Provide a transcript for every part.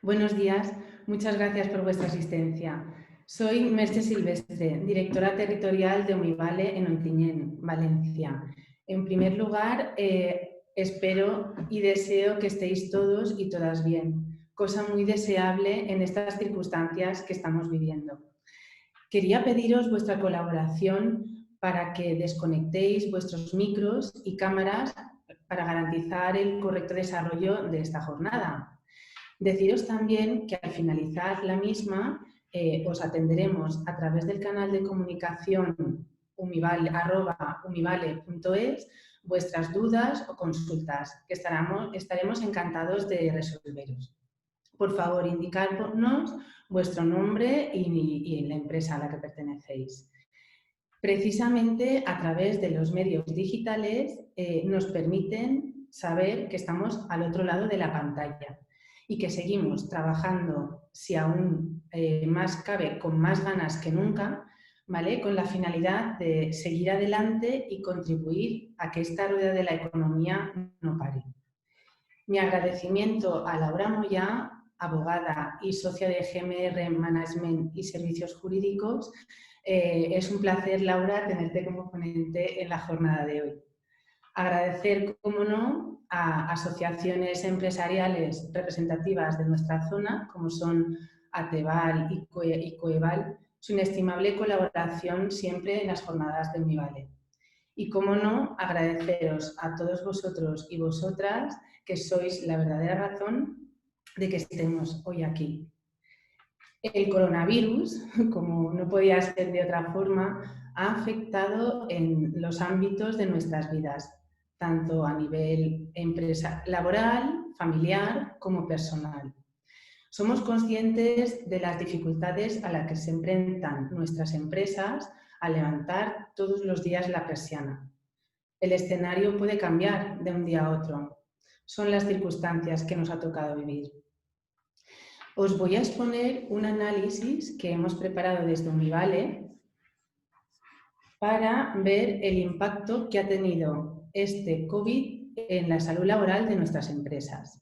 Buenos días, muchas gracias por vuestra asistencia. Soy Merche Silvestre, directora territorial de Umivale en Ontinyent, Valencia. En primer lugar, espero y deseo que estéis todos y todas bien, cosa muy deseable en estas circunstancias que estamos viviendo. Quería pediros vuestra colaboración para que desconectéis vuestros micros y cámaras para garantizar el correcto desarrollo de esta jornada. Deciros también que al finalizar la misma os atenderemos a través del canal de comunicación umivale.es vuestras dudas o consultas, que estaremos encantados de resolveros. Por favor, indicadnos vuestro nombre y la empresa a la que pertenecéis. Precisamente a través de los medios digitales nos permiten saber que estamos al otro lado de la pantalla y que seguimos trabajando, si aún más cabe, con más ganas que nunca, ¿vale? Con la finalidad de seguir adelante y contribuir a que esta rueda de la economía no pare. Mi agradecimiento a Laura Moyá, abogada y socia de GMR Management y Servicios Jurídicos. Es un placer, Laura, tenerte como ponente en la jornada de hoy. Agradecer, como no, a asociaciones empresariales representativas de nuestra zona, como son Ateval y Coeval, su inestimable colaboración siempre en las jornadas de Umivale. Y, como no, agradeceros a todos vosotros y vosotras que sois la verdadera razón de que estemos hoy aquí. El coronavirus, como no podía ser de otra forma, ha afectado en los ámbitos de nuestras vidas, tanto a nivel laboral, familiar como personal. Somos conscientes de las dificultades a las que se enfrentan nuestras empresas al levantar todos los días la persiana. El escenario puede cambiar de un día a otro. Son las circunstancias que nos ha tocado vivir. Os voy a exponer un análisis que hemos preparado desde Umivale para ver el impacto que ha tenido este COVID en la salud laboral de nuestras empresas.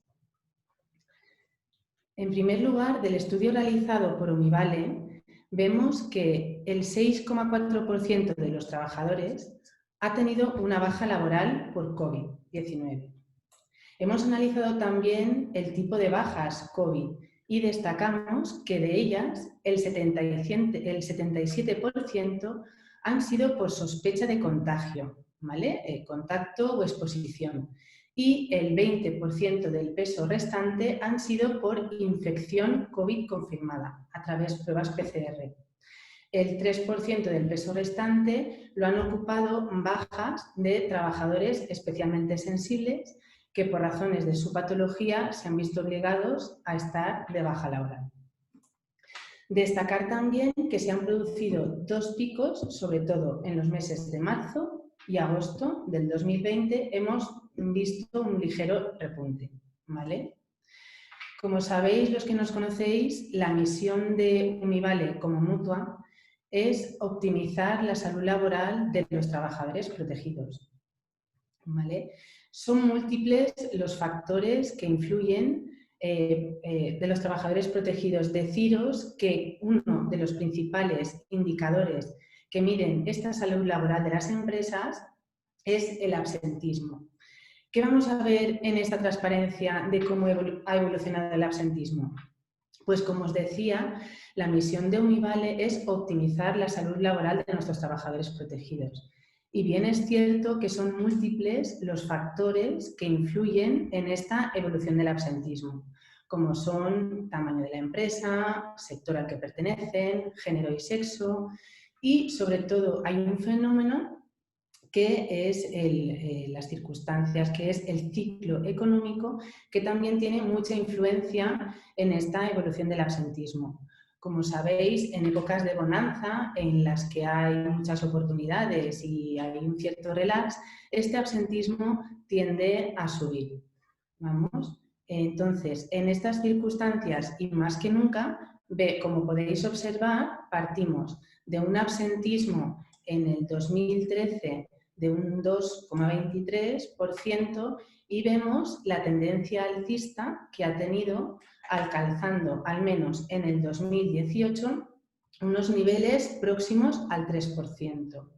En primer lugar, del estudio realizado por Umivale, vemos que el 6,4% de los trabajadores ha tenido una baja laboral por COVID-19. Hemos analizado también el tipo de bajas COVID y destacamos que de ellas el 77% han sido por sospecha de contagio, ¿vale? Contacto o exposición. Y el 20% del peso restante han sido por infección COVID confirmada a través de pruebas PCR. El 3% del peso restante lo han ocupado bajas de trabajadores especialmente sensibles que por razones de su patología se han visto obligados a estar de baja laboral. Destacar también que se han producido dos picos, sobre todo en los meses de marzo y agosto del 2020, hemos visto un ligero repunte, ¿vale? Como sabéis, los que nos conocéis, la misión de Umivale como mutua es optimizar la salud laboral de los trabajadores protegidos, ¿vale? Son múltiples los factores que influyen de los trabajadores protegidos. Deciros que uno de los principales indicadores que miden esta salud laboral de las empresas es el absentismo. ¿Qué vamos a ver en esta transparencia de cómo ha evolucionado el absentismo? Pues, como os decía, la misión de Umivale es optimizar la salud laboral de nuestros trabajadores protegidos. Y bien es cierto que son múltiples los factores que influyen en esta evolución del absentismo, como son tamaño de la empresa, sector al que pertenecen, género y sexo, y sobre todo hay un fenómeno que es las circunstancias, que es el ciclo económico, que también tiene mucha influencia en esta evolución del absentismo. Como sabéis, en épocas de bonanza, en las que hay muchas oportunidades y hay un cierto relax, este absentismo tiende a subir. ¿Vamos? Entonces, en estas circunstancias y más que nunca, como podéis observar, partimos de un absentismo en el 2013 de un 2,23% y vemos la tendencia alcista que ha tenido alcanzando al menos en el 2018 unos niveles próximos al 3%.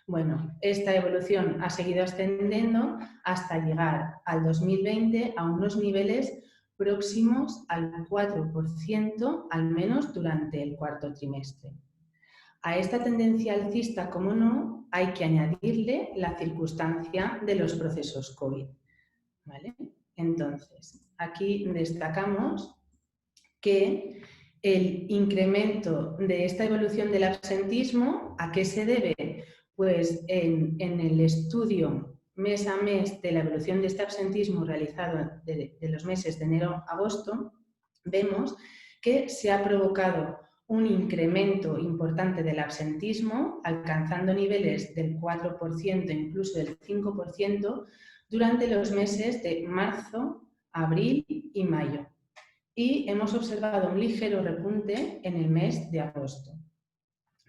Bueno, esta evolución ha seguido ascendiendo hasta llegar al 2020 a unos niveles próximos al 4%, al menos durante el cuarto trimestre. A esta tendencia alcista, como no, hay que añadirle la circunstancia de los procesos COVID, ¿vale? Entonces, aquí destacamos que el incremento de esta evolución del absentismo, ¿a qué se debe? Pues en el estudio mes a mes de la evolución de este absentismo realizado de los meses de enero a agosto, vemos que se ha provocado un incremento importante del absentismo, alcanzando niveles del 4%, incluso del 5%, durante los meses de marzo, abril y mayo. Y hemos observado un ligero repunte en el mes de agosto,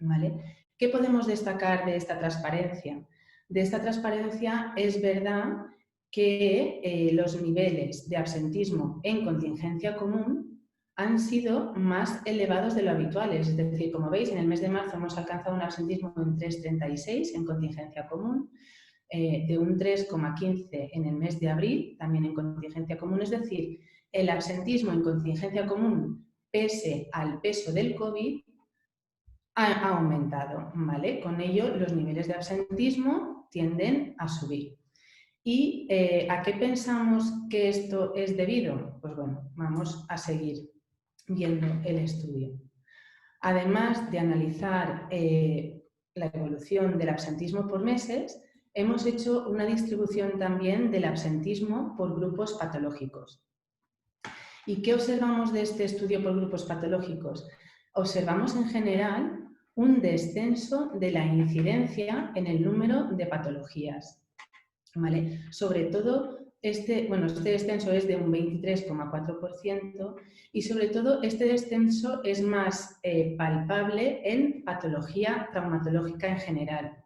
¿vale? ¿Qué podemos destacar de esta transparencia? De esta transparencia es verdad que los niveles de absentismo en contingencia común han sido más elevados de lo habituales. Es decir, como veis, en el mes de marzo hemos alcanzado un absentismo en 3,36 en contingencia común, de un 3,15 en el mes de abril, también en contingencia común. Es decir, el absentismo en contingencia común, pese al peso del COVID, ha aumentado, ¿vale? Con ello, los niveles de absentismo tienden a subir. ¿Y a qué pensamos que esto es debido? Pues bueno, vamos a seguir viendo el estudio. Además de analizar la evolución del absentismo por meses, hemos hecho una distribución también del absentismo por grupos patológicos. ¿Y qué observamos de este estudio por grupos patológicos? Observamos en general un descenso de la incidencia en el número de patologías, ¿vale? Sobre todo, este descenso es de un 23,4% y sobre todo este descenso es más palpable en patología traumatológica en general.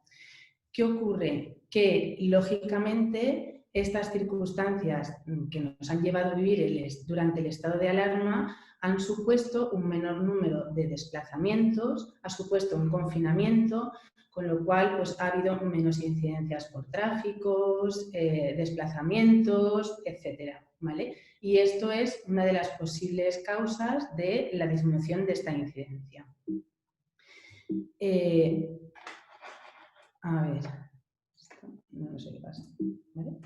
¿Qué ocurre? Que lógicamente estas circunstancias que nos han llevado a vivir durante el estado de alarma han supuesto un menor número de desplazamientos, ha supuesto un confinamiento, con lo cual pues, ha habido menos incidencias por tráficos, desplazamientos, etcétera, ¿vale? Y esto es una de las posibles causas de la disminución de esta incidencia. A ver, no sé qué pasa, ¿vale?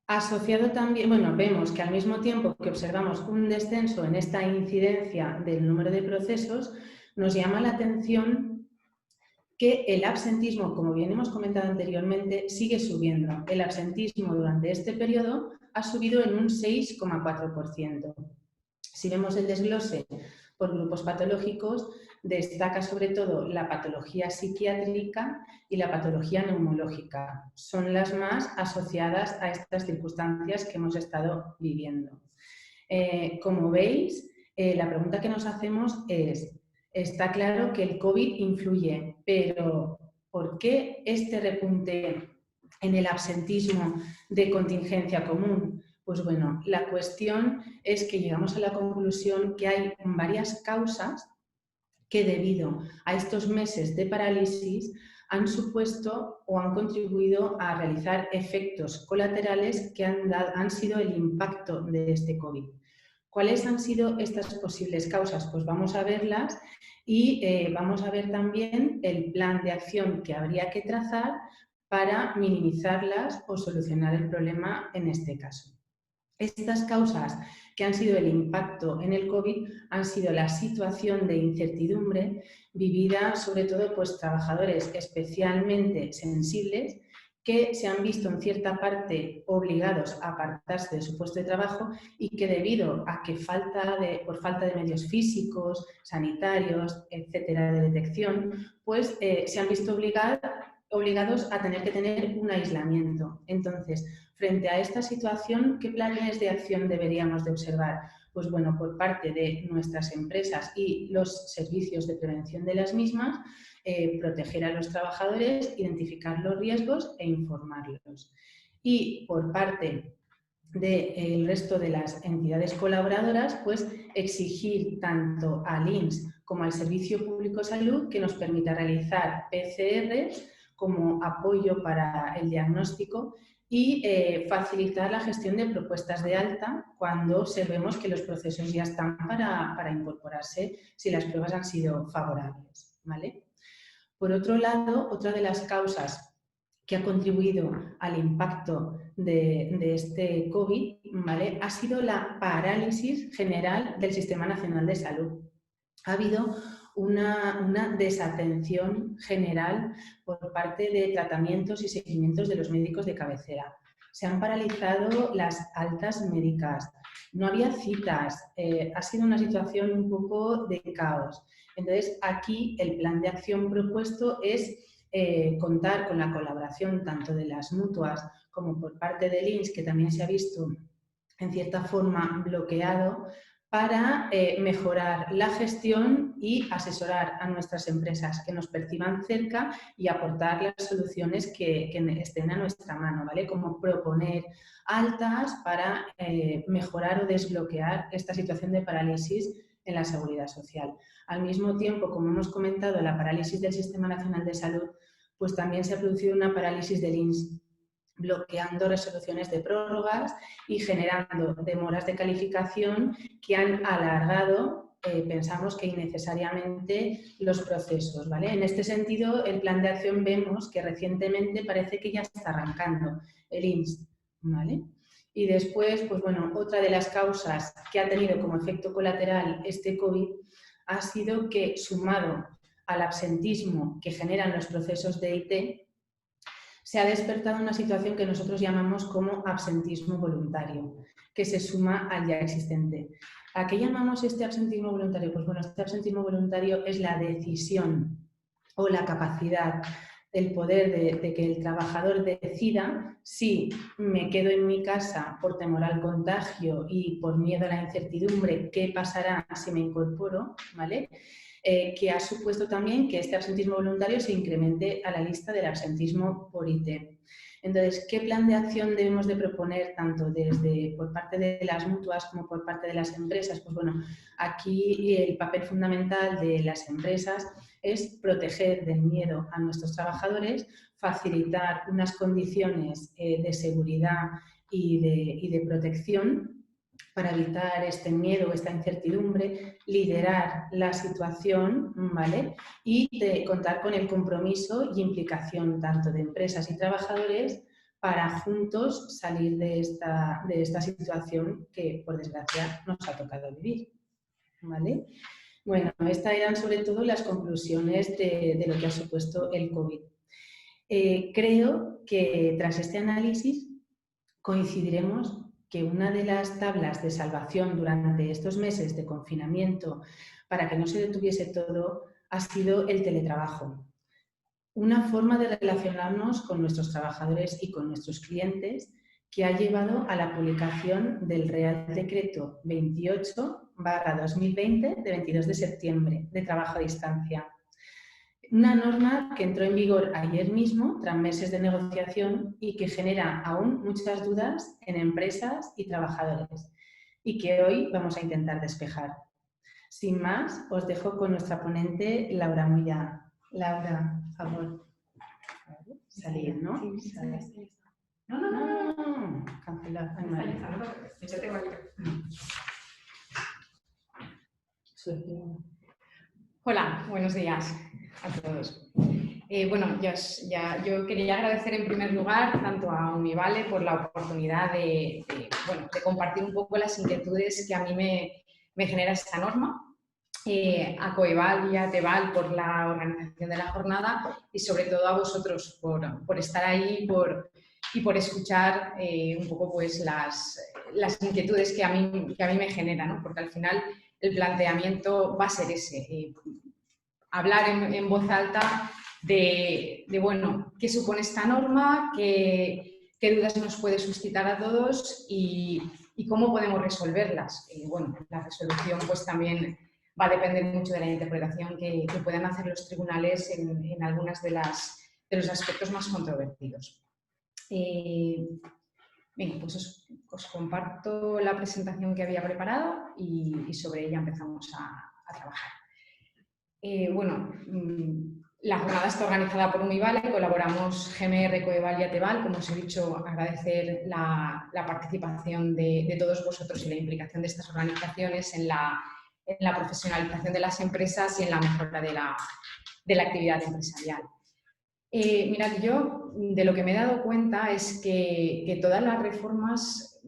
Asociado también, bueno, vemos que al mismo tiempo que observamos un descenso en esta incidencia del número de procesos, nos llama la atención que el absentismo, como bien hemos comentado anteriormente, sigue subiendo. El absentismo durante este periodo ha subido en un 6,4%. Si vemos el desglose por grupos patológicos, destaca sobre todo la patología psiquiátrica y la patología neumológica. Son las más asociadas a estas circunstancias que hemos estado viviendo. Como veis, la pregunta que nos hacemos es, está claro que el COVID influye, pero ¿por qué este repunte en el absentismo de contingencia común? Pues bueno, la cuestión es que llegamos a la conclusión que hay varias causas que debido a estos meses de parálisis han supuesto o han contribuido a realizar efectos colaterales que han sido el impacto de este COVID. ¿Cuáles han sido estas posibles causas? Pues vamos a verlas y vamos a ver también el plan de acción que habría que trazar para minimizarlas o solucionar el problema en este caso. Estas causas que han sido el impacto en el COVID han sido la situación de incertidumbre vivida sobre todo por trabajadores especialmente sensibles que se han visto en cierta parte obligados a apartarse de su puesto de trabajo y que debido a que por falta de medios físicos, sanitarios, etcétera, de detección, pues se han visto obligados a tener que tener un aislamiento. Entonces, frente a esta situación, ¿qué planes de acción deberíamos de observar? Pues bueno, por parte de nuestras empresas y los servicios de prevención de las mismas, proteger a los trabajadores, identificar los riesgos e informarlos. Y por parte del resto de las entidades colaboradoras, pues exigir tanto al INS como al Servicio Público de Salud que nos permita realizar PCRs como apoyo para el diagnóstico y facilitar la gestión de propuestas de alta cuando observemos que los procesos ya están para incorporarse si las pruebas han sido favorables, ¿vale? Por otro lado, otra de las causas que ha contribuido al impacto de este COVID, ¿vale?, ha sido la parálisis general del Sistema Nacional de Salud. Ha habido una desatención general por parte de tratamientos y seguimientos de los médicos de cabecera. Se han paralizado las altas médicas, no había citas, ha sido una situación un poco de caos. Entonces, aquí el plan de acción propuesto es contar con la colaboración tanto de las mutuas como por parte del INS, que también se ha visto en cierta forma bloqueado, para mejorar la gestión y asesorar a nuestras empresas que nos perciban cerca y aportar las soluciones que estén a nuestra mano, ¿vale? Como proponer altas para mejorar o desbloquear esta situación de parálisis en la seguridad social. Al mismo tiempo, como hemos comentado, la parálisis del Sistema Nacional de Salud, pues también se ha producido una parálisis del INS, bloqueando resoluciones de prórrogas y generando demoras de calificación que han alargado, pensamos que innecesariamente, los procesos, ¿vale? En este sentido, el plan de acción vemos que recientemente parece que ya está arrancando el INS, ¿vale? Y después, pues bueno, otra de las causas que ha tenido como efecto colateral este COVID ha sido que, sumado al absentismo que generan los procesos de IT, se ha despertado una situación que nosotros llamamos como absentismo voluntario, que se suma al ya existente. ¿A qué llamamos este absentismo voluntario? Pues bueno, este absentismo voluntario es la decisión o la capacidad, el poder de que el trabajador decida si me quedo en mi casa por temor al contagio y por miedo a la incertidumbre, qué pasará si me incorporo, ¿vale? Que ha supuesto también que este absentismo voluntario se incremente a la lista del absentismo por IT. Entonces, ¿qué plan de acción debemos de proponer tanto por parte de las mutuas como por parte de las empresas? Pues bueno, aquí el papel fundamental de las empresas es proteger del miedo a nuestros trabajadores, facilitar unas condiciones de seguridad y de protección para evitar este miedo o esta incertidumbre, liderar la situación, ¿vale? Y contar con el compromiso y implicación tanto de empresas y trabajadores para juntos salir de esta situación que, por desgracia, nos ha tocado vivir, ¿vale? Bueno, estas eran sobre todo las conclusiones de lo que ha supuesto el COVID. Creo que tras este análisis coincidiremos que una de las tablas de salvación durante estos meses de confinamiento para que no se detuviese todo ha sido el teletrabajo. Una forma de relacionarnos con nuestros trabajadores y con nuestros clientes que ha llevado a la publicación del Real Decreto 28/2020 de 22 de septiembre de trabajo a distancia. Una norma que entró en vigor ayer mismo, tras meses de negociación, y que genera aún muchas dudas en empresas y trabajadores, y que hoy vamos a intentar despejar. Sin más, os dejo con nuestra ponente, Laura Moya. Laura, por favor. Salir, ¿no? No. Cancelar. Hola, buenos días a todos. Bueno, yo quería agradecer en primer lugar tanto a Umivale por la oportunidad de compartir un poco las inquietudes que a mí me genera esta norma, a Coeval y a Teval por la organización de la jornada y sobre todo a vosotros por estar ahí y por escuchar un poco pues, las inquietudes que a mí me generan, ¿no? Porque al final el planteamiento va a ser ese, hablar en voz alta de bueno, qué supone esta norma, qué dudas nos puede suscitar a todos y cómo podemos resolverlas. Bueno, la resolución pues también va a depender mucho de la interpretación que puedan hacer los tribunales en algunas de los aspectos más controvertidos. Bien, pues os comparto la presentación que había preparado y sobre ella empezamos a trabajar. Bueno, la jornada está organizada por Univale, colaboramos GMR, Coeval y Ateval. Como os he dicho, agradecer la participación de todos vosotros y la implicación de estas organizaciones en la profesionalización de las empresas y en la mejora de la actividad empresarial. Mirad, yo de lo que me he dado cuenta es que todas las reformas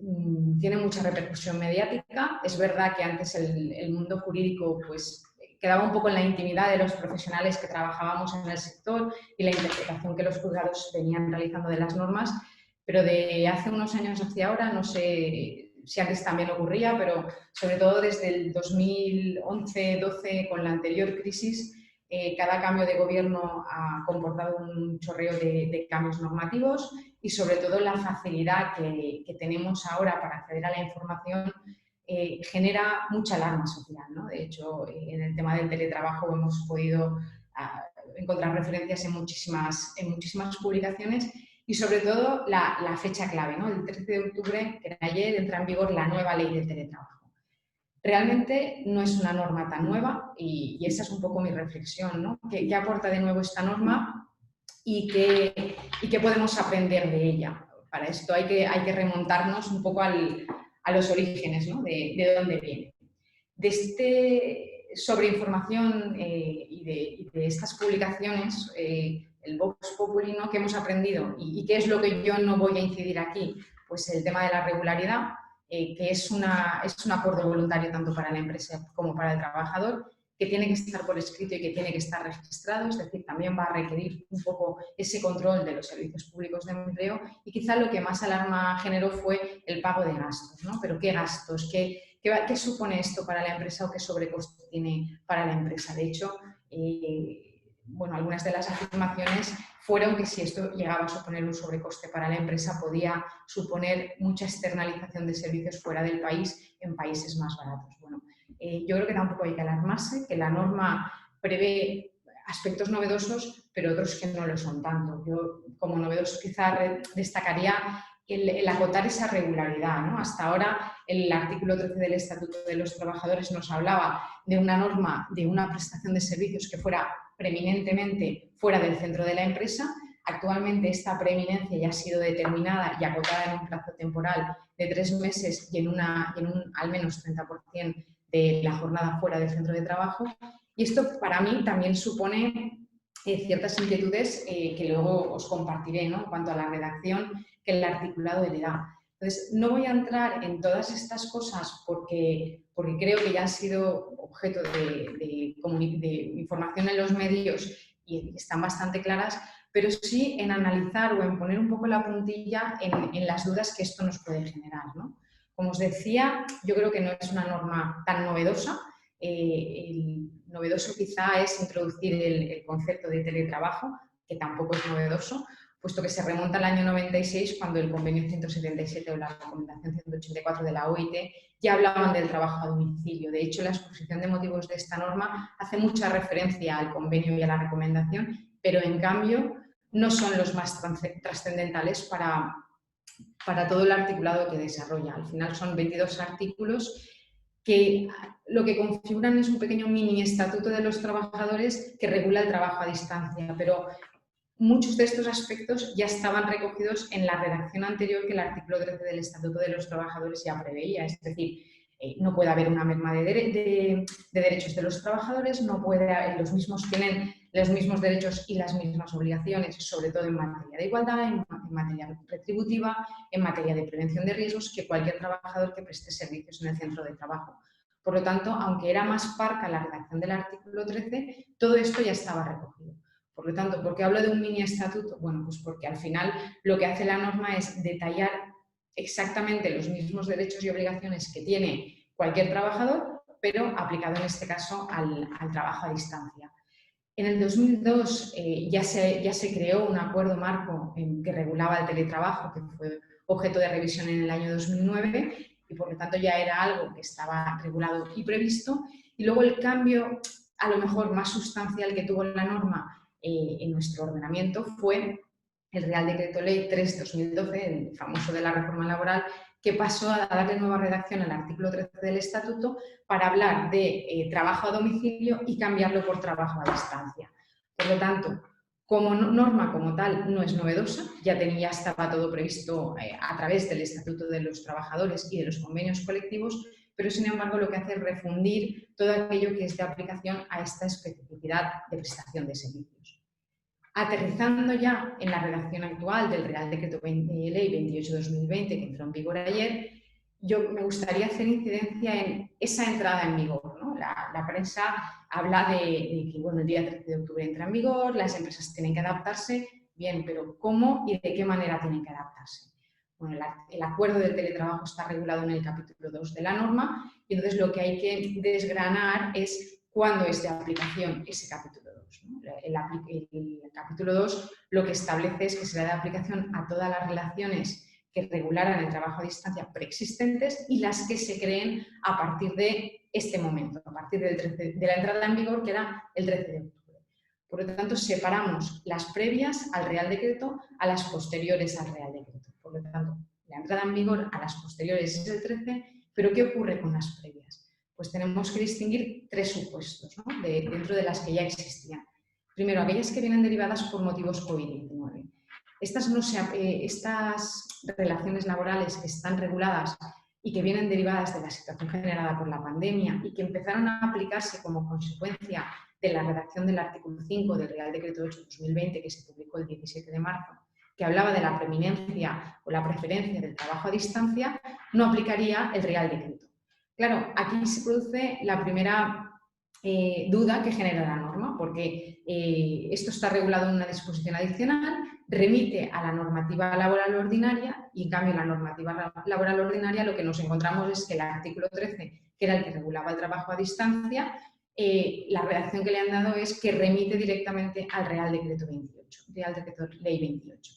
tienen mucha repercusión mediática. Es verdad que antes el mundo jurídico pues, quedaba un poco en la intimidad de los profesionales que trabajábamos en el sector y la interpretación que los juzgados venían realizando de las normas, pero de hace unos años hacia ahora, no sé si antes también ocurría, pero sobre todo desde el 2011-12 con la anterior crisis, cada cambio de gobierno ha comportado un chorreo de cambios normativos y sobre todo la facilidad que tenemos ahora para acceder a la información genera mucha alarma social, ¿no? De hecho, en el tema del teletrabajo hemos podido encontrar referencias en muchísimas publicaciones y sobre todo la fecha clave, ¿no? El 13 de octubre, que era ayer, entra en vigor la nueva ley del teletrabajo. Realmente no es una norma tan nueva y esa es un poco mi reflexión, ¿no? ¿Qué aporta de nuevo esta norma y qué podemos aprender de ella? Para esto hay que remontarnos un poco a los orígenes, ¿no? De dónde viene. Sobre información y de estas publicaciones, el Vox Populi, ¿no? ¿Qué hemos aprendido? ¿Y qué es lo que yo no voy a incidir aquí? Pues el tema de la regularidad, que es un acuerdo voluntario tanto para la empresa como para el trabajador, que tiene que estar por escrito y que tiene que estar registrado, es decir, también va a requerir un poco ese control de los servicios públicos de empleo y quizá lo que más alarma generó fue el pago de gastos, ¿no? Pero ¿qué gastos? ¿Qué supone esto para la empresa o qué sobrecoste tiene para la empresa? De hecho, bueno, algunas de las afirmaciones fueron que si esto llegaba a suponer un sobrecoste para la empresa podía suponer mucha externalización de servicios fuera del país en países más baratos. Bueno, yo creo que tampoco hay que alarmarse, que la norma prevé aspectos novedosos, pero otros que no lo son tanto. Yo, como novedoso, quizá destacaría el acotar esa regularidad, ¿no? Hasta ahora, el artículo 13 del Estatuto de los Trabajadores nos hablaba de una norma, de una prestación de servicios que fuera preeminentemente fuera del centro de la empresa. Actualmente esta preeminencia ya ha sido determinada y acotada en un plazo temporal de 3 meses y en un al menos 30% de la jornada fuera del centro de trabajo. Y esto para mí también supone ciertas inquietudes que luego os compartiré, ¿no? En cuanto a la redacción que el articulado le da. Entonces, no voy a entrar en todas estas cosas porque creo que ya han sido objeto de información en los medios y están bastante claras, pero sí en analizar o en poner un poco la puntilla en las dudas que esto nos puede generar, ¿no? Como os decía, yo creo que no es una norma tan novedosa. El novedoso quizá es introducir el concepto de teletrabajo, que tampoco es novedoso, puesto que se remonta al año 96, cuando el convenio 177 o la recomendación 184 de la OIT ya hablaban del trabajo a domicilio. De hecho, la exposición de motivos de esta norma hace mucha referencia al convenio y a la recomendación, pero en cambio no son los más trascendentales para todo el articulado que desarrolla. Al final son 22 artículos que lo que configuran es un pequeño mini estatuto de los trabajadores que regula el trabajo a distancia, pero muchos de estos aspectos ya estaban recogidos en la redacción anterior que el artículo 13 del Estatuto de los Trabajadores ya preveía. Es decir, no puede haber una merma de derechos de los trabajadores, no puede haber, los mismos tienen los mismos derechos y las mismas obligaciones, sobre todo en materia de igualdad, en materia retributiva, en materia de prevención de riesgos, que cualquier trabajador que preste servicios en el centro de trabajo. Por lo tanto, aunque era más parca la redacción del artículo 13, todo esto ya estaba recogido. Por lo tanto, ¿por qué hablo de un mini estatuto? Bueno, pues porque al final lo que hace la norma es detallar exactamente los mismos derechos y obligaciones que tiene cualquier trabajador, pero aplicado en este caso al trabajo a distancia. En el 2002 ya se creó un acuerdo marco que regulaba el teletrabajo, que fue objeto de revisión en el año 2009 y por lo tanto ya era algo que estaba regulado y previsto. Y luego el cambio a lo mejor más sustancial que tuvo la norma en nuestro ordenamiento fue el Real Decreto Ley 3/2012, el famoso de la reforma laboral, que pasó a darle nueva redacción al artículo 13 del Estatuto para hablar de trabajo a domicilio y cambiarlo por trabajo a distancia. Por lo tanto, como norma como tal no es novedosa, ya estaba todo previsto a través del Estatuto de los Trabajadores y de los convenios colectivos, pero sin embargo lo que hace es refundir todo aquello que es de aplicación a esta especificidad de prestación de servicios. Aterrizando ya en la redacción actual del Real Decreto Ley 28/2020, que entró en vigor ayer, yo me gustaría hacer incidencia en esa entrada en vigor, ¿no? La prensa habla de que bueno, el día 13 de octubre entra en vigor, las empresas tienen que adaptarse, bien, pero ¿cómo y de qué manera tienen que adaptarse? Bueno, el acuerdo del teletrabajo está regulado en el capítulo 2 de la norma y entonces lo que hay que desgranar es cuándo es de aplicación ese capítulo 2, ¿no? El capítulo 2 lo que establece es que será de aplicación a todas las relaciones que regularan el trabajo a distancia preexistentes y las que se creen a partir de este momento, a partir de la entrada en vigor, que era el 13 de octubre. Por lo tanto, separamos las previas al Real Decreto a las posteriores al Real Decreto. Por lo tanto, la entrada en vigor a las posteriores es el 13, pero ¿qué ocurre con las previas? Pues tenemos que distinguir tres supuestos, ¿no? Dentro de las que ya existían. Primero, aquellas que vienen derivadas por motivos COVID-19. Estas relaciones laborales que están reguladas y que vienen derivadas de la situación generada por la pandemia y que empezaron a aplicarse como consecuencia de la redacción del artículo 5 del Real Decreto 8/2020, que se publicó el 17 de marzo, que hablaba de la preeminencia o la preferencia del trabajo a distancia, no aplicaría el Real Decreto. Claro, aquí se produce la primera duda que genera la norma, porque esto está regulado en una disposición adicional, remite a la normativa laboral ordinaria y en cambio la normativa laboral ordinaria lo que nos encontramos es que el artículo 13, que era el que regulaba el trabajo a distancia, la redacción que le han dado es que remite directamente al Real Decreto 28, Real Decreto Ley 28.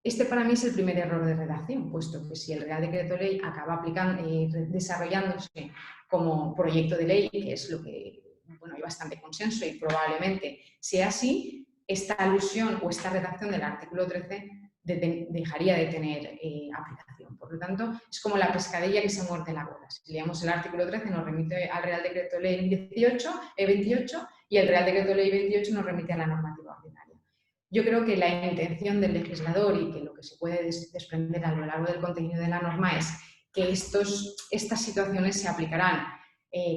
Este para mí es el primer error de redacción, puesto que si el Real Decreto Ley acaba desarrollándose como proyecto de ley, que es lo que bueno, hay bastante consenso y probablemente sea así, esta alusión o esta redacción del artículo 13 dejaría de tener aplicación. Por lo tanto, es como la pescadilla que se muerde la cola. Si leemos el artículo 13 nos remite al Real Decreto Ley 28 y el Real Decreto Ley 28 nos remite a la normativa ordinaria. Yo creo que la intención del legislador y que lo que se puede desprender a lo largo del contenido de la norma es que estas situaciones se aplicarán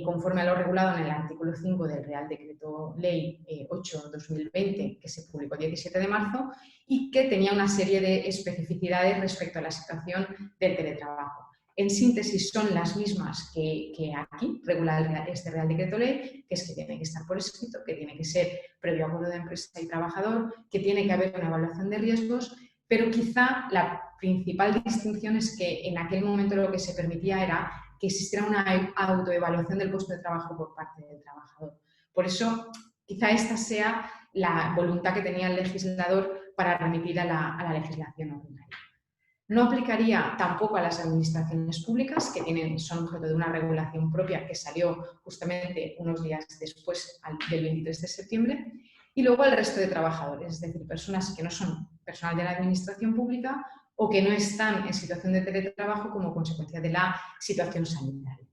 conforme a lo regulado en el artículo 5 del Real Decreto Ley 8/2020, que se publicó el 17 de marzo y que tenía una serie de especificidades respecto a la situación del teletrabajo. En síntesis, son las mismas que aquí regula este Real Decreto Ley, que es que tiene que estar por escrito, que tiene que ser previo acuerdo de empresa y trabajador, que tiene que haber una evaluación de riesgos, pero quizá la principal distinción es que en aquel momento lo que se permitía era que existiera una autoevaluación del puesto de trabajo por parte del trabajador. Por eso, quizá esta sea la voluntad que tenía el legislador para remitir a la legislación ordinaria. No aplicaría tampoco a las administraciones públicas, que son objeto de una regulación propia que salió justamente unos días después del 23 de septiembre, y luego al resto de trabajadores, es decir, personas que no son personal de la administración pública o que no están en situación de teletrabajo como consecuencia de la situación sanitaria.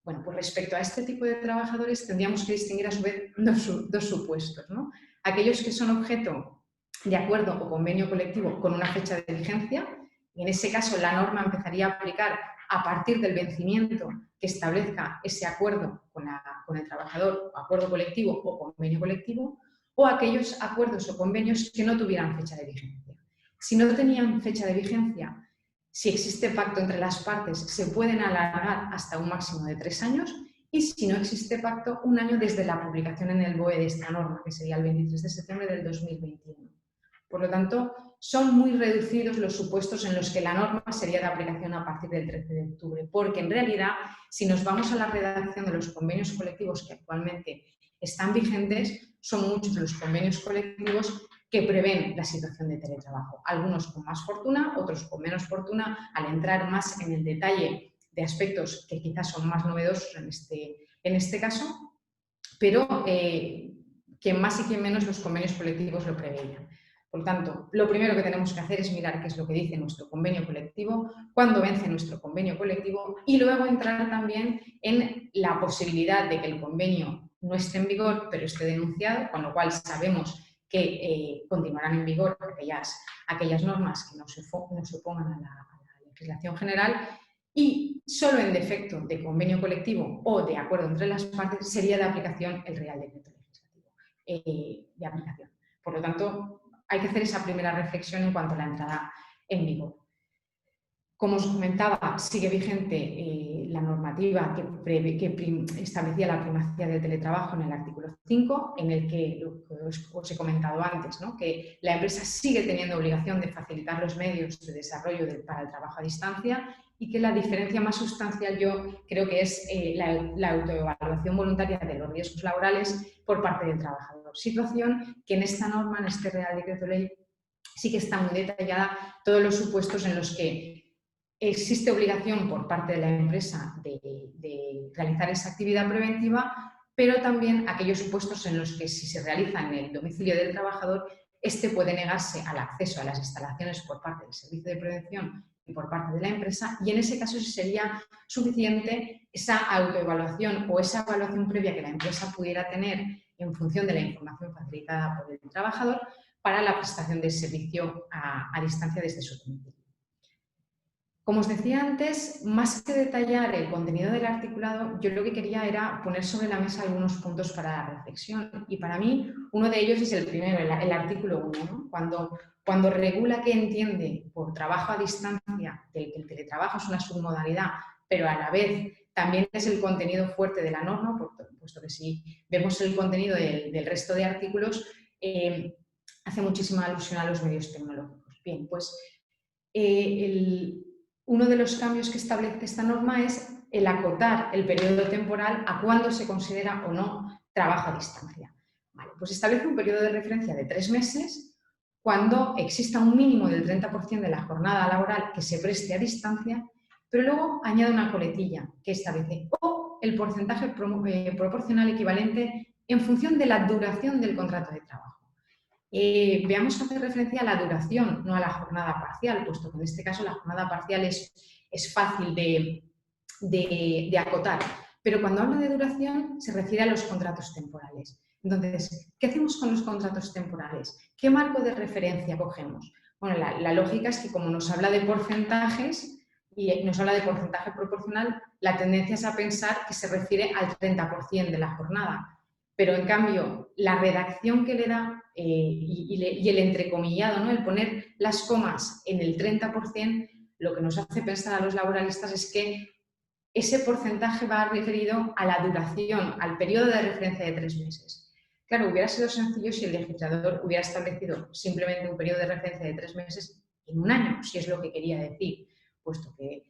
Bueno, pues respecto a este tipo de trabajadores tendríamos que distinguir a su vez dos supuestos, ¿no? Aquellos que son objeto de acuerdo o convenio colectivo con una fecha de vigencia. En ese caso, la norma empezaría a aplicar a partir del vencimiento que establezca ese acuerdo con el trabajador, acuerdo colectivo o convenio colectivo, o aquellos acuerdos o convenios que no tuvieran fecha de vigencia. Si no tenían fecha de vigencia, si existe pacto entre las partes, se pueden alargar hasta un máximo de 3 años y si no existe pacto, 1 año desde la publicación en el BOE de esta norma, que sería el 23 de septiembre del 2021. Por lo tanto, son muy reducidos los supuestos en los que la norma sería de aplicación a partir del 13 de octubre, porque en realidad, si nos vamos a la redacción de los convenios colectivos que actualmente están vigentes, son muchos los convenios colectivos que prevén la situación de teletrabajo. Algunos con más fortuna, otros con menos fortuna, al entrar más en el detalle de aspectos que quizás son más novedosos en este caso, pero quien más y quien menos los convenios colectivos lo preveían. Por lo tanto, lo primero que tenemos que hacer es mirar qué es lo que dice nuestro convenio colectivo, cuándo vence nuestro convenio colectivo y luego entrar también en la posibilidad de que el convenio no esté en vigor, pero esté denunciado, con lo cual sabemos que continuarán en vigor aquellas normas que no se opongan a la legislación general, y solo en defecto de convenio colectivo o de acuerdo entre las partes sería de aplicación el Real Decreto Legislativo de aplicación. Por lo tanto, hay que hacer esa primera reflexión en cuanto a la entrada en vigor. Como os comentaba, sigue vigente la normativa que establecía la primacía del teletrabajo en el artículo 5, en el que os he comentado antes, ¿no?, que la empresa sigue teniendo obligación de facilitar los medios de desarrollo para el trabajo a distancia, y que la diferencia más sustancial yo creo que es la autoevaluación voluntaria de los riesgos laborales por parte del trabajador. Situación que en esta norma, en este Real Decreto Ley, sí que está muy detallada todos los supuestos en los que existe obligación por parte de la empresa de realizar esa actividad preventiva, pero también aquellos supuestos en los que, si se realiza en el domicilio del trabajador, éste puede negarse al acceso a las instalaciones por parte del servicio de prevención y por parte de la empresa, y en ese caso sería suficiente esa autoevaluación o esa evaluación previa que la empresa pudiera tener en función de la información facilitada por el trabajador para la prestación del servicio a distancia desde su domicilio. Como os decía antes, más que detallar el contenido del articulado, yo lo que quería era poner sobre la mesa algunos puntos para la reflexión. Y para mí, uno de ellos es el primero, el artículo 1, ¿no? Cuando regula que entiende por trabajo a distancia, que el teletrabajo es una submodalidad, pero a la vez también es el contenido fuerte de la norma, puesto que si vemos el contenido del resto de artículos, hace muchísima alusión a los medios tecnológicos. Bien, pues uno de los cambios que establece esta norma es el acotar el periodo temporal a cuándo se considera o no trabajo a distancia. Vale, pues establece un periodo de referencia de 3 meses cuando exista un mínimo del 30% de la jornada laboral que se preste a distancia, pero luego añade una coletilla que establece o el porcentaje proporcional equivalente en función de la duración del contrato de trabajo. Veamos que hace referencia a la duración, no a la jornada parcial, puesto que en este caso la jornada parcial es fácil de acotar. Pero cuando habla de duración se refiere a los contratos temporales. Entonces, ¿qué hacemos con los contratos temporales? ¿Qué marco de referencia cogemos? Bueno, la lógica es que como nos habla de porcentajes y nos habla de porcentaje proporcional, la tendencia es a pensar que se refiere al 30% de la jornada. Pero en cambio, la redacción que le da y el entrecomillado, ¿no?, el poner las comas en el 30%, lo que nos hace pensar a los laboralistas es que ese porcentaje va referido a la duración, al periodo de referencia de 3 meses. Claro, hubiera sido sencillo si el legislador hubiera establecido simplemente un periodo de referencia de 3 meses en un año, si es lo que quería decir, puesto que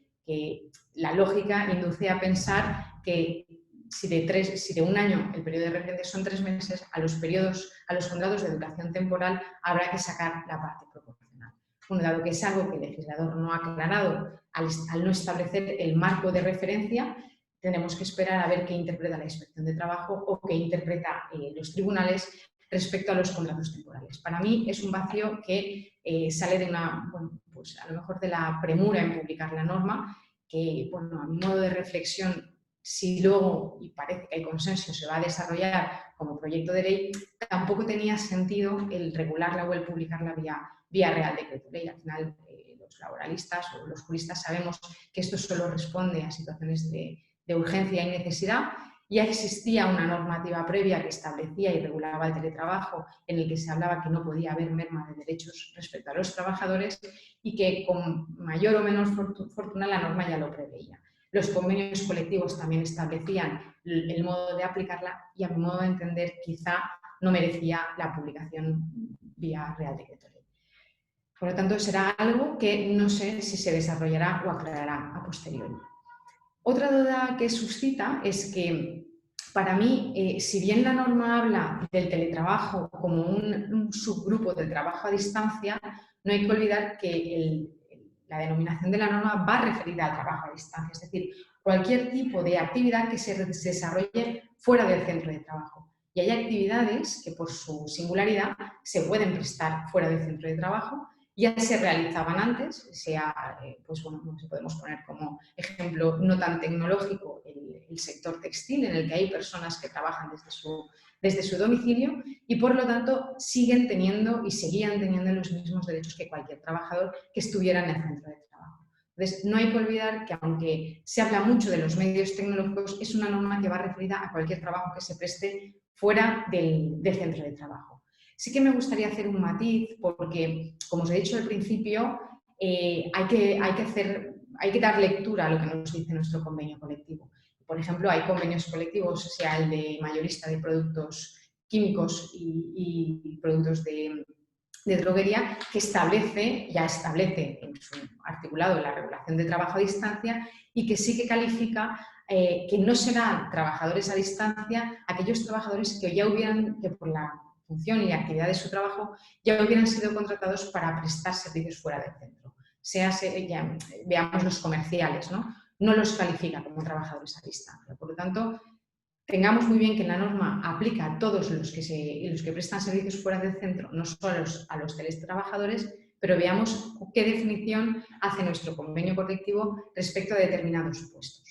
la lógica induce a pensar que si de un año el periodo de referencia son 3 meses, a los contratos de duración temporal habrá que sacar la parte proporcional. Bueno, dado que es algo que el legislador no ha aclarado al no establecer el marco de referencia, tenemos que esperar a ver qué interpreta la Inspección de Trabajo o qué interpreta los tribunales respecto a los contratos temporales. Para mí es un vacío que sale de pues a lo mejor de la premura en publicar la norma, que, bueno, a mi modo de reflexión, si luego, y parece que el consenso se va a desarrollar como proyecto de ley, tampoco tenía sentido el regularla o el publicarla vía Real Decreto Ley. Al final, los laboralistas o los juristas sabemos que esto solo responde a situaciones de urgencia y necesidad. Ya existía una normativa previa que establecía y regulaba el teletrabajo, en el que se hablaba que no podía haber merma de derechos respecto a los trabajadores y que con mayor o menor fortuna la norma ya lo preveía. Los convenios colectivos también establecían el modo de aplicarla y, a mi modo de entender, quizá no merecía la publicación vía Real Decreto Ley. Por lo tanto, será algo que no sé si se desarrollará o aclarará a posteriori. Otra duda que suscita es que, para mí, si bien la norma habla del teletrabajo como un subgrupo del trabajo a distancia, no hay que olvidar que la denominación de la norma va referida al trabajo a distancia, es decir, cualquier tipo de actividad que se desarrolle fuera del centro de trabajo. Y hay actividades que por su singularidad se pueden prestar fuera del centro de trabajo, ya se realizaban antes, pues bueno, podemos poner como ejemplo no tan tecnológico el sector textil, en el que hay personas que trabajan desde su domicilio y por lo tanto siguen teniendo y seguían teniendo los mismos derechos que cualquier trabajador que estuviera en el centro de trabajo. Entonces, no hay que olvidar que aunque se habla mucho de los medios tecnológicos, es una norma que va referida a cualquier trabajo que se preste fuera del centro de trabajo. Sí que me gustaría hacer un matiz porque, como os he dicho al principio, hay que dar lectura a lo que nos dice nuestro convenio colectivo. Por ejemplo, hay convenios colectivos, sea el de mayorista de productos químicos y productos de droguería, que ya establece en su articulado la regulación de trabajo a distancia y que sí que califica que no serán trabajadores a distancia aquellos trabajadores que por la función y actividad de su trabajo ya hubieran sido contratados para prestar servicios fuera del centro. Veamos los comerciales, no los califica como trabajadores a distancia. Por lo tanto, tengamos muy bien que la norma aplica a todos los que prestan servicios fuera del centro, no solo a los teletrabajadores, pero veamos qué definición hace nuestro convenio colectivo respecto a determinados puestos.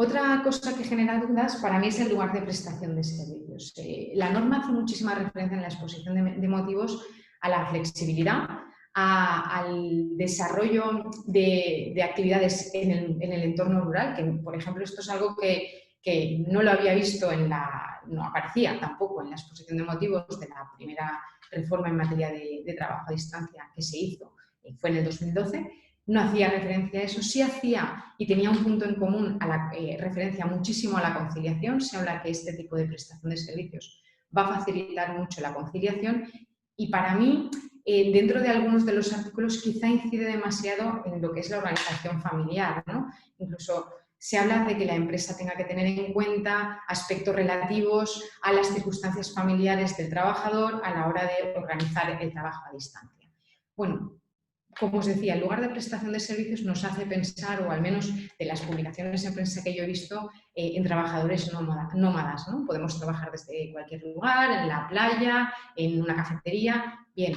Otra cosa que genera dudas para mí es el lugar de prestación de servicios. La norma hace muchísima referencia en la exposición de motivos a la flexibilidad, al desarrollo de actividades en el entorno rural, que por ejemplo esto es algo que no lo había visto no aparecía tampoco en la exposición de motivos de la primera reforma en materia de trabajo a distancia que se hizo, fue en el 2012, no hacía referencia a eso, sí hacía y tenía un punto en común referencia muchísimo a la conciliación. Se habla que este tipo de prestación de servicios va a facilitar mucho la conciliación y para mí, dentro de algunos de los artículos, quizá incide demasiado en lo que es la organización familiar, ¿no? Incluso se habla de que la empresa tenga que tener en cuenta aspectos relativos a las circunstancias familiares del trabajador a la hora de organizar el trabajo a distancia. Bueno, como os decía, el lugar de prestación de servicios nos hace pensar, o al menos de las publicaciones en prensa que yo he visto, en trabajadores nómadas, ¿no? Podemos trabajar desde cualquier lugar, en la playa, en una cafetería. Bien,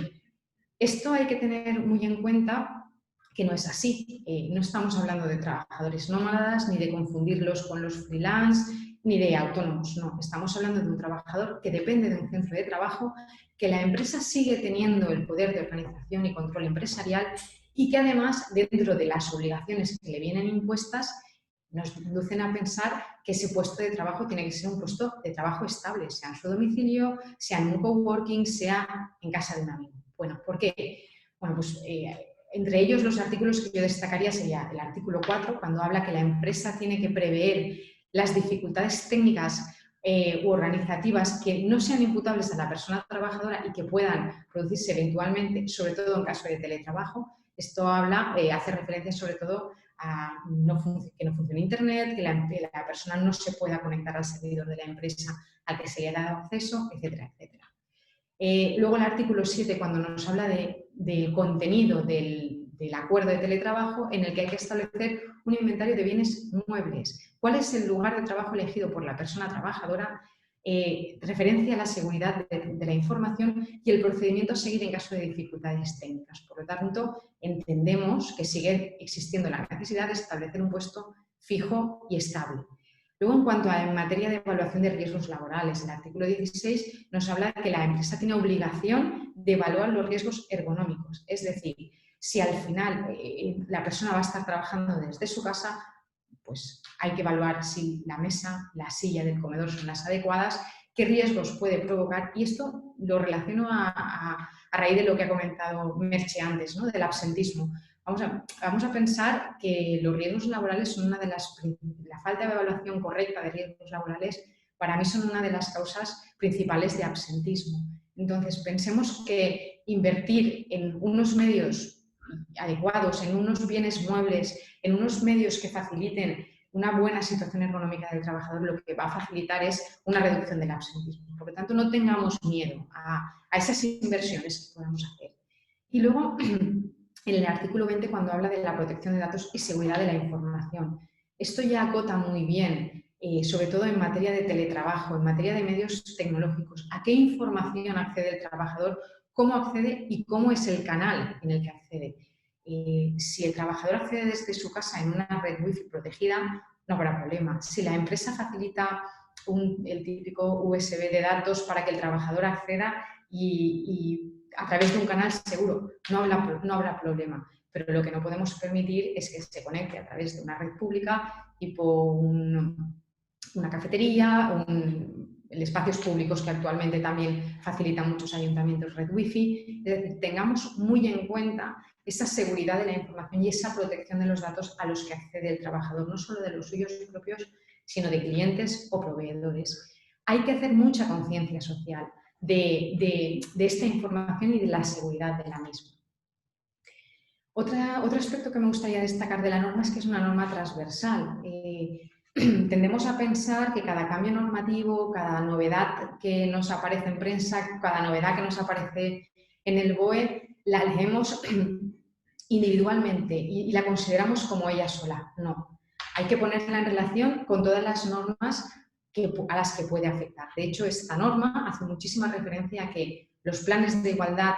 esto hay que tener muy en cuenta que no es así. No estamos hablando de trabajadores nómadas, ni de confundirlos con los freelance, ni de autónomos, no. Estamos hablando de un trabajador que depende de un centro de trabajo, que la empresa sigue teniendo el poder de organización y control empresarial y que además, dentro de las obligaciones que le vienen impuestas, nos inducen a pensar que ese puesto de trabajo tiene que ser un puesto de trabajo estable, sea en su domicilio, sea en un coworking, sea en casa de un amigo. Bueno, ¿por qué? Bueno, pues entre ellos los artículos que yo destacaría sería el artículo 4, cuando habla que la empresa tiene que prever las dificultades técnicas u organizativas que no sean imputables a la persona trabajadora y que puedan producirse eventualmente, sobre todo en caso de teletrabajo. Esto hace referencia sobre todo a que no funcione Internet, que la persona no se pueda conectar al servidor de la empresa al que se le ha dado acceso, etcétera, etcétera. Luego el artículo 7, cuando nos habla del contenido del acuerdo de teletrabajo, en el que hay que establecer un inventario de bienes muebles. ¿Cuál es el lugar de trabajo elegido por la persona trabajadora? Referencia a la seguridad de la información y el procedimiento a seguir en caso de dificultades técnicas. Por lo tanto, entendemos que sigue existiendo la necesidad de establecer un puesto fijo y estable. Luego, en cuanto a en materia de evaluación de riesgos laborales, el artículo 16 nos habla de que la empresa tiene obligación de evaluar los riesgos ergonómicos. Es decir, si al final la persona va a estar trabajando desde su casa, pues hay que evaluar si la mesa, la silla del comedor son las adecuadas, qué riesgos puede provocar. Y esto lo relaciono a raíz de lo que ha comentado Merche antes, ¿no? Del absentismo. Vamos a pensar que los riesgos laborales son la falta de evaluación correcta de riesgos laborales para mí son una de las causas principales de absentismo. Entonces, pensemos que invertir en unos medios adecuados, en unos bienes muebles, en unos medios que faciliten una buena situación ergonómica del trabajador, lo que va a facilitar es una reducción del absentismo. Por lo tanto, no tengamos miedo a esas inversiones que podamos hacer. Y luego, en el artículo 20, cuando habla de la protección de datos y seguridad de la información. Esto ya acota muy bien sobre todo en materia de teletrabajo, en materia de medios tecnológicos, a qué información accede el trabajador, cómo accede y cómo es el canal en el que accede. Si el trabajador accede desde su casa en una red wifi protegida, no habrá problema. Si la empresa facilita el típico USB de datos para que el trabajador acceda y a través de un canal seguro, no habrá problema. Pero lo que no podemos permitir es que se conecte a través de una red pública, tipo una cafetería, espacios públicos que actualmente también facilitan muchos ayuntamientos red wifi. Es decir, tengamos muy en cuenta esa seguridad de la información y esa protección de los datos a los que accede el trabajador, no solo de los suyos propios, sino de clientes o proveedores. Hay que hacer mucha conciencia social de esta información y de la seguridad de la misma. Otro aspecto que me gustaría destacar de la norma es que es una norma transversal. Tendemos a pensar que cada cambio normativo, cada novedad que nos aparece en prensa, cada novedad que nos aparece en el BOE, la leemos individualmente y la consideramos como ella sola. No, hay que ponerla en relación con todas las normas a las que puede afectar. De hecho, esta norma hace muchísima referencia a que los planes de igualdad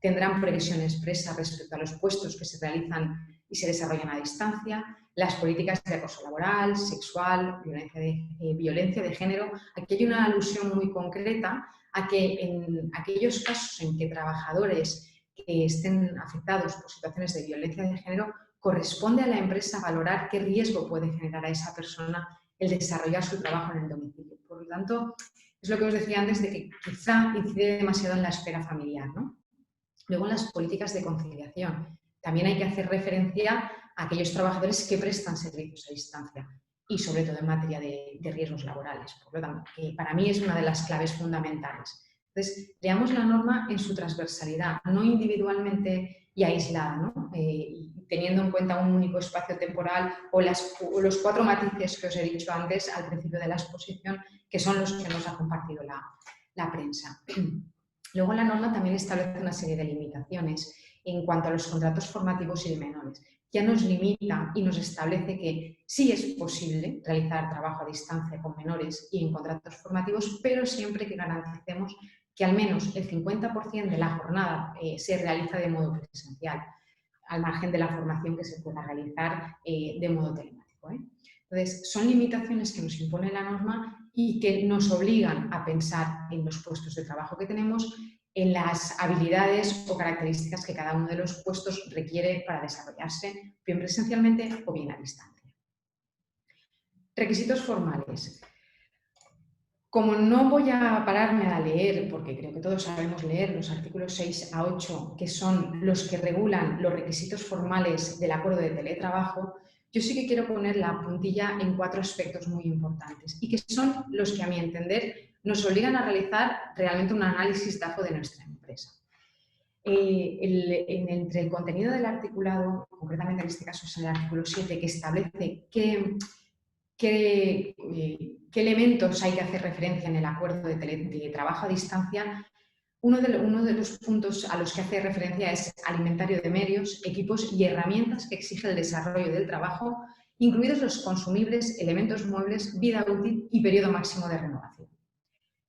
tendrán previsión expresa respecto a los puestos que se realizan y se desarrollan a distancia, las políticas de acoso laboral, sexual, violencia de género. Aquí hay una alusión muy concreta a que en aquellos casos en que trabajadores que estén afectados por situaciones de violencia de género, corresponde a la empresa valorar qué riesgo puede generar a esa persona el desarrollar su trabajo en el domicilio. Por lo tanto, es lo que os decía antes de que quizá incide demasiado en la esfera familiar, ¿no? Luego, en las políticas de conciliación, también hay que hacer referencia a aquellos trabajadores que prestan servicios a distancia y, sobre todo, en materia de riesgos laborales. Por lo tanto, que para mí es una de las claves fundamentales. Entonces, veamos la norma en su transversalidad, no individualmente y aislada, ¿no? Teniendo en cuenta un único espacio temporal o los 4 matices que os he dicho antes al principio de la exposición, que son los que nos ha compartido la prensa. Luego la norma también establece una serie de limitaciones en cuanto a los contratos formativos y de menores. Ya nos limita y nos establece que sí es posible realizar trabajo a distancia con menores y en contratos formativos, pero siempre que garanticemos que al menos el 50% de la jornada se realiza de modo presencial, al margen de la formación que se pueda realizar de modo telemático. Entonces, son limitaciones que nos impone la norma y que nos obligan a pensar en los puestos de trabajo que tenemos, en las habilidades o características que cada uno de los puestos requiere para desarrollarse, bien presencialmente o bien a distancia. Requisitos formales. Como no voy a pararme a leer, porque creo que todos sabemos leer los artículos 6 a 8, que son los que regulan los requisitos formales del acuerdo de teletrabajo, yo sí que quiero poner la puntilla en 4 aspectos muy importantes y que son los que, a mi entender, nos obligan a realizar realmente un análisis DAFO de nuestra empresa. Entre el contenido del articulado, concretamente en este caso es el artículo 7, que establece qué elementos hay que hacer referencia en el acuerdo de trabajo a distancia, uno de los puntos a los que hace referencia es al inventario de medios, equipos y herramientas que exige el desarrollo del trabajo, incluidos los consumibles, elementos muebles, vida útil y periodo máximo de renovación.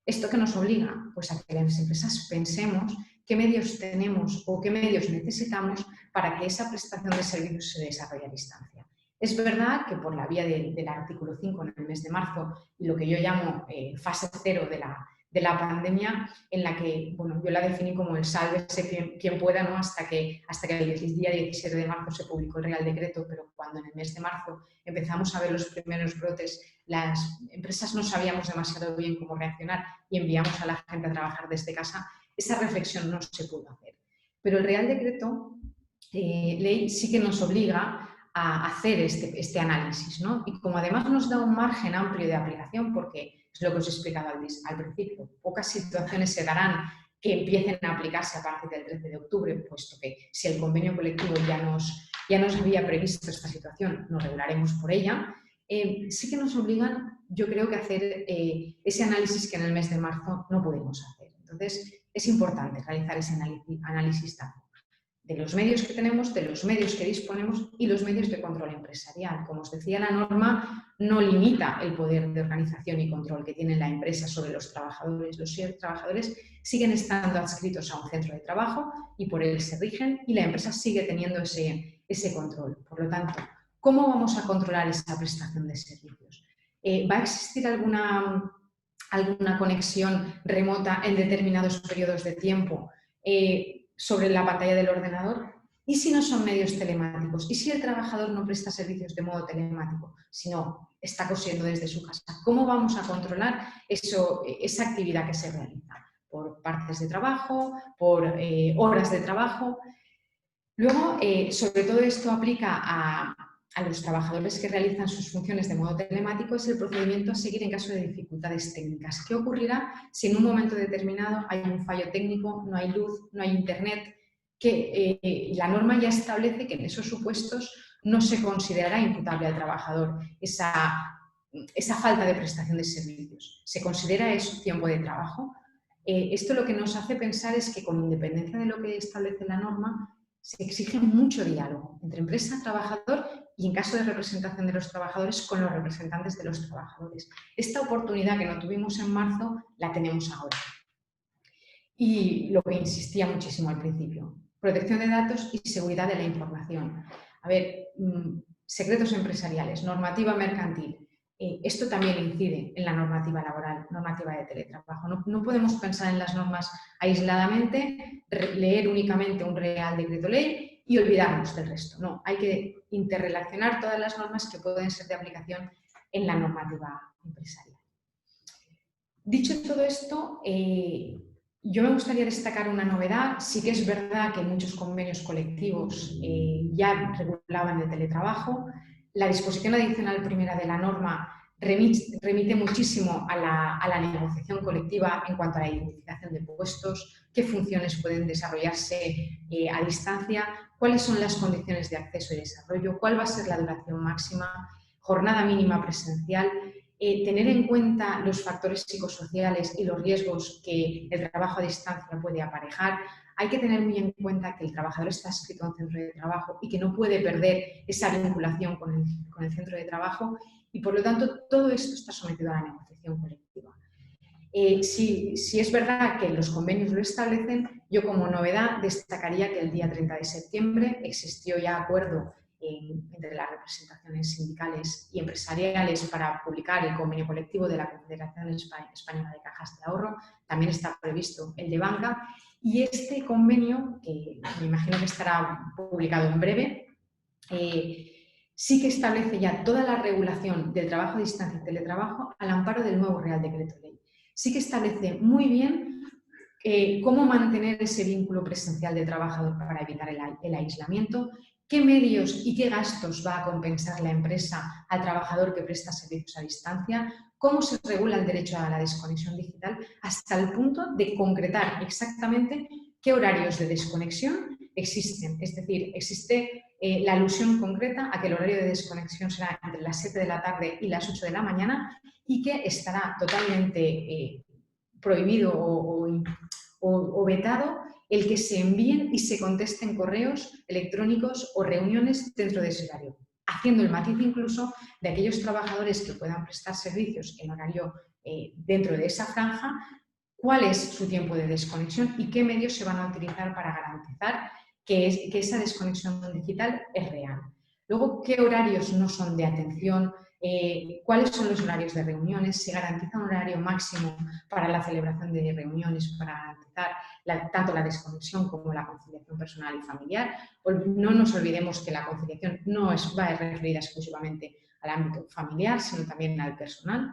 ¿Esto qué nos obliga? Pues a que las empresas pensemos qué medios tenemos o qué medios necesitamos para que esa prestación de servicios se desarrolle a distancia. Es verdad que por la vía del artículo 5 en el mes de marzo, lo que yo llamo fase 0 de la pandemia, en la que yo la definí como el sálvese quien pueda, ¿no? hasta que el día 17 de marzo se publicó el Real Decreto, pero cuando en el mes de marzo empezamos a ver los primeros brotes, las empresas no sabíamos demasiado bien cómo reaccionar y enviamos a la gente a trabajar desde casa, esa reflexión no se pudo hacer. Pero el Real Decreto ley sí que nos obliga a hacer este análisis, ¿no? Y como además nos da un margen amplio de aplicación, porque es lo que os he explicado al principio, pocas situaciones se darán que empiecen a aplicarse a partir del 13 de octubre, puesto que si el convenio colectivo ya nos había previsto esta situación, nos regularemos por ella, sí que nos obligan, yo creo, que a hacer ese análisis que en el mes de marzo no pudimos hacer. Entonces, es importante realizar ese análisis de los medios que tenemos, de los medios que disponemos y los medios de control empresarial. Como os decía, la norma no limita el poder de organización y control que tiene la empresa sobre los trabajadores. Los trabajadores siguen estando adscritos a un centro de trabajo y por él se rigen y la empresa sigue teniendo ese control. Por lo tanto, ¿cómo vamos a controlar esa prestación de servicios? ¿Va a existir alguna conexión remota en determinados periodos de tiempo sobre la pantalla del ordenador? ¿Y si no son medios telemáticos? ¿Y si el trabajador no presta servicios de modo telemático, sino está cosiendo desde su casa? ¿Cómo vamos a controlar esa actividad que se realiza? ¿Por partes de trabajo? ¿Por horas de trabajo? Luego, sobre todo esto aplica a los trabajadores que realizan sus funciones de modo telemático, es el procedimiento a seguir en caso de dificultades técnicas. ¿Qué ocurrirá si en un momento determinado hay un fallo técnico, no hay luz, no hay internet? Que la norma ya establece que en esos supuestos no se considerará imputable al trabajador esa falta de prestación de servicios. Se considera eso tiempo de trabajo. Esto lo que nos hace pensar es que, con independencia de lo que establece la norma, se exige mucho diálogo entre empresa, trabajador y, en caso de representación de los trabajadores, con los representantes de los trabajadores. Esta oportunidad que no tuvimos en marzo la tenemos ahora. Y lo que insistía muchísimo al principio, protección de datos y seguridad de la información. A ver, secretos empresariales, normativa mercantil. Esto también incide en la normativa laboral, normativa de teletrabajo. No podemos pensar en las normas aisladamente, leer únicamente un Real Decreto Ley y olvidarnos del resto. No, hay que interrelacionar todas las normas que pueden ser de aplicación en la normativa empresarial. Dicho todo esto, yo me gustaría destacar una novedad. Sí que es verdad que muchos convenios colectivos ya regulaban el teletrabajo. La disposición adicional primera de la norma remite muchísimo a la negociación colectiva en cuanto a la identificación de puestos, qué funciones pueden desarrollarse a distancia, cuáles son las condiciones de acceso y desarrollo, cuál va a ser la duración máxima, jornada mínima presencial. Tener en cuenta los factores psicosociales y los riesgos que el trabajo a distancia puede aparejar. Hay que tener muy en cuenta que el trabajador está adscrito a un centro de trabajo y que no puede perder esa vinculación con el centro de trabajo y, por lo tanto, todo esto está sometido a la negociación colectiva. Si es verdad que los convenios lo establecen, yo como novedad destacaría que el día 30 de septiembre existió ya acuerdo entre las representaciones sindicales y empresariales para publicar el convenio colectivo de la Confederación Española de Cajas de Ahorro. También está previsto el de banca y este convenio, que me imagino que estará publicado en breve, sí que establece ya toda la regulación del trabajo a distancia y teletrabajo al amparo del nuevo Real Decreto Ley. Sí que establece muy bien cómo mantener ese vínculo presencial del trabajador para evitar el aislamiento, qué medios y qué gastos va a compensar la empresa al trabajador que presta servicios a distancia, cómo se regula el derecho a la desconexión digital, hasta el punto de concretar exactamente qué horarios de desconexión existen. Es decir, existe la alusión concreta a que el horario de desconexión será entre las 7 de la tarde y las 8 de la mañana y que estará totalmente prohibido o vetado el que se envíen y se contesten correos electrónicos o reuniones dentro de ese horario, haciendo el matiz incluso de aquellos trabajadores que puedan prestar servicios en horario dentro de esa franja, cuál es su tiempo de desconexión y qué medios se van a utilizar para garantizar que esa desconexión digital es real. Luego, qué horarios no son de atención, cuáles son los horarios de reuniones, se garantiza un horario máximo para la celebración de reuniones para garantizar tanto la desconexión como la conciliación personal y familiar. No nos olvidemos que la conciliación no va referida exclusivamente al ámbito familiar, sino también al personal.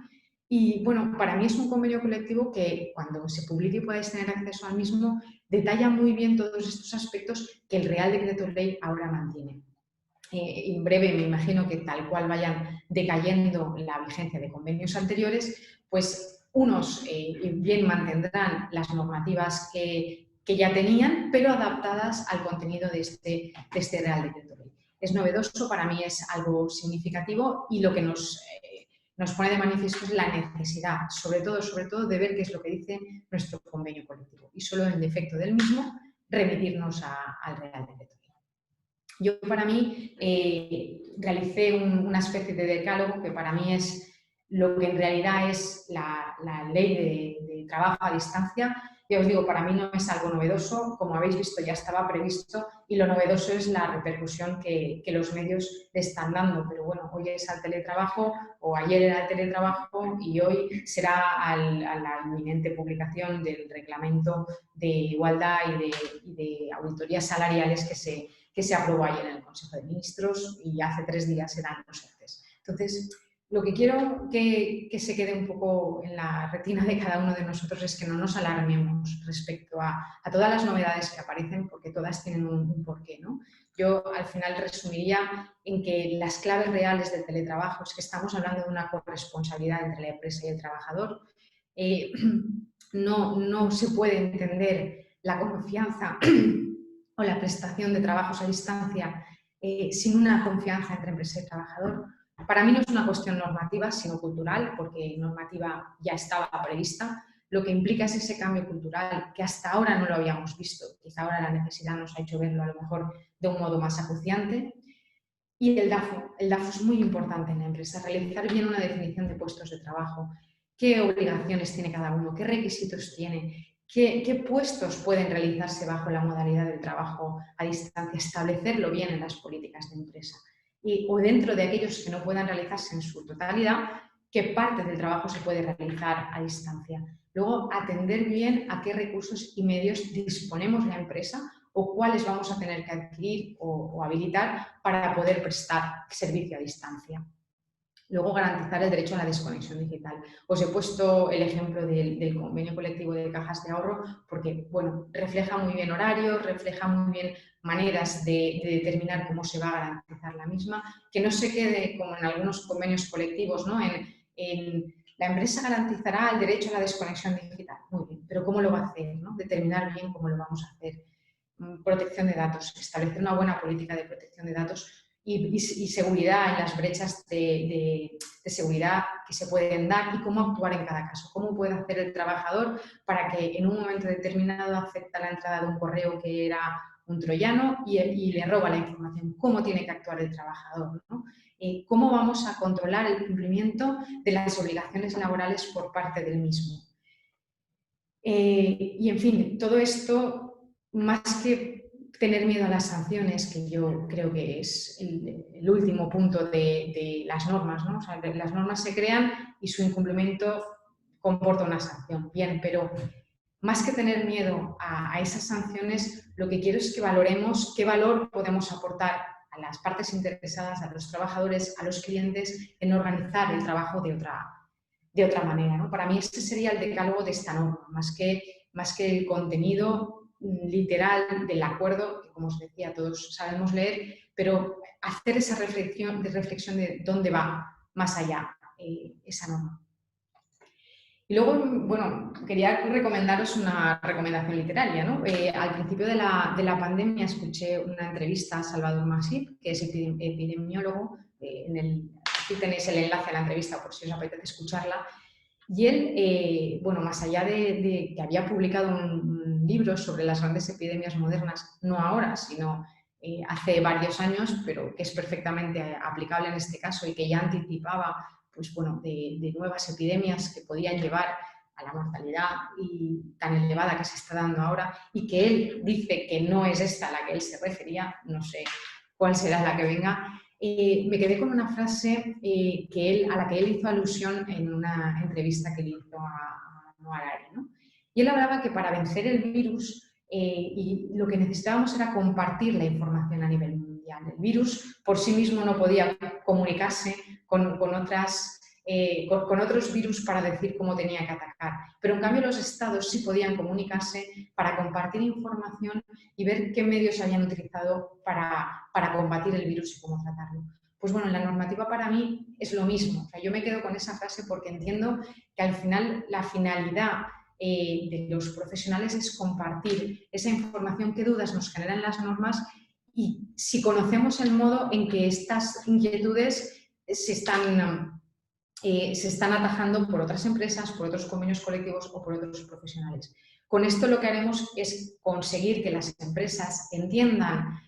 Y bueno, para mí es un convenio colectivo que, cuando se publique y podáis tener acceso al mismo, detalla muy bien todos estos aspectos que el Real Decreto Ley ahora mantiene. En breve, me imagino que tal cual vayan decayendo la vigencia de convenios anteriores, pues unos bien mantendrán las normativas que ya tenían, pero adaptadas al contenido de este Real Decreto Ley. Es novedoso, para mí es algo significativo y lo que nos pone de manifiesto es la necesidad, sobre todo, de ver qué es lo que dice nuestro convenio colectivo. Y solo en defecto del mismo remitirnos al Real Decreto. Yo, para mí, realicé una especie de decálogo que para mí es lo que en realidad es la ley de trabajo a distancia. Ya os digo, para mí no es algo novedoso, como habéis visto ya estaba previsto, y lo novedoso es la repercusión que los medios le están dando. Pero bueno, hoy es al teletrabajo, o ayer era el teletrabajo, y hoy será a la inminente publicación del reglamento de igualdad y de auditorías salariales que se aprobó ayer en el Consejo de Ministros, y hace 3 días eran los ERTEs. Entonces, lo que quiero que se quede un poco en la retina de cada uno de nosotros es que no nos alarmemos respecto a todas las novedades que aparecen, porque todas tienen un porqué, ¿no? Yo al final resumiría en que las claves reales del teletrabajo es que estamos hablando de una corresponsabilidad entre la empresa y el trabajador. No se puede entender la confianza o la prestación de trabajos a distancia sin una confianza entre empresa y trabajador. Para mí no es una cuestión normativa, sino cultural, porque normativa ya estaba prevista. Lo que implica es ese cambio cultural que hasta ahora no lo habíamos visto. Quizá ahora la necesidad nos ha hecho verlo a lo mejor de un modo más acuciante. Y el DAFO. El DAFO es muy importante en la empresa. Realizar bien una definición de puestos de trabajo. ¿Qué obligaciones tiene cada uno? ¿Qué requisitos tiene? ¿Qué puestos pueden realizarse bajo la modalidad del trabajo a distancia? Establecerlo bien en las políticas de empresa. O dentro de aquellos que no puedan realizarse en su totalidad, qué parte del trabajo se puede realizar a distancia. Luego, atender bien a qué recursos y medios disponemos la empresa o cuáles vamos a tener que adquirir o habilitar para poder prestar servicio a distancia. Luego, garantizar el derecho a la desconexión digital. Os he puesto el ejemplo del convenio colectivo de cajas de ahorro porque, bueno, refleja muy bien horarios, refleja muy bien maneras de determinar cómo se va a garantizar la misma, que no se quede como en algunos convenios colectivos, ¿no? La empresa garantizará el derecho a la desconexión digital. Muy bien, pero ¿cómo lo va a hacer? ¿No? Determinar bien cómo lo vamos a hacer. Protección de datos, establecer una buena política de protección de datos y seguridad en las brechas de seguridad que se pueden dar y cómo actuar en cada caso. Cómo puede hacer el trabajador para que en un momento determinado acepta la entrada de un correo que era un troyano y le roba la información. Cómo tiene que actuar el trabajador, ¿no? Cómo vamos a controlar el cumplimiento de las obligaciones laborales por parte del mismo. Y en fin, todo esto, más que tener miedo a las sanciones, que yo creo que es el último punto de las normas, ¿no? O sea, las normas se crean y su incumplimiento comporta una sanción. Bien, pero más que tener miedo a esas sanciones, lo que quiero es que valoremos qué valor podemos aportar a las partes interesadas, a los trabajadores, a los clientes, en organizar el trabajo de otra manera, ¿no? Para mí ese sería el decálogo de esta norma, más que el contenido literal del acuerdo, que como os decía todos sabemos leer, pero hacer esa reflexión de dónde va más allá esa norma. Y luego, bueno, quería recomendaros una recomendación literaria, ¿no? Al principio de la pandemia escuché una entrevista a Salvador Masip, que es epidemiólogo. Aquí tenéis el enlace a la entrevista por si os apetece escucharla. Y él, bueno, más allá de que había publicado un libro sobre las grandes epidemias modernas, no ahora, sino hace varios años, pero que es perfectamente aplicable en este caso y que ya anticipaba pues, bueno, de nuevas epidemias que podían llevar a la mortalidad tan elevada que se está dando ahora, y que él dice que no es esta a la que él se refería, no sé cuál será la que venga. Me quedé con una frase a la que él hizo alusión en una entrevista que le hizo a Noah Harari, ¿no? Y él hablaba que para vencer el virus y lo que necesitábamos era compartir la información a nivel mundial. El virus por sí mismo no podía comunicarse con otros virus para decir cómo tenía que atacar, pero en cambio los estados sí podían comunicarse para compartir información y ver qué medios habían utilizado para combatir el virus y cómo tratarlo. Pues bueno, la normativa para mí es lo mismo. O sea, yo me quedo con esa frase porque entiendo que al final la finalidad de los profesionales es compartir esa información, qué dudas nos generan las normas y si conocemos el modo en que estas inquietudes se están atajando por otras empresas, por otros convenios colectivos o por otros profesionales. Con esto lo que haremos es conseguir que las empresas entiendan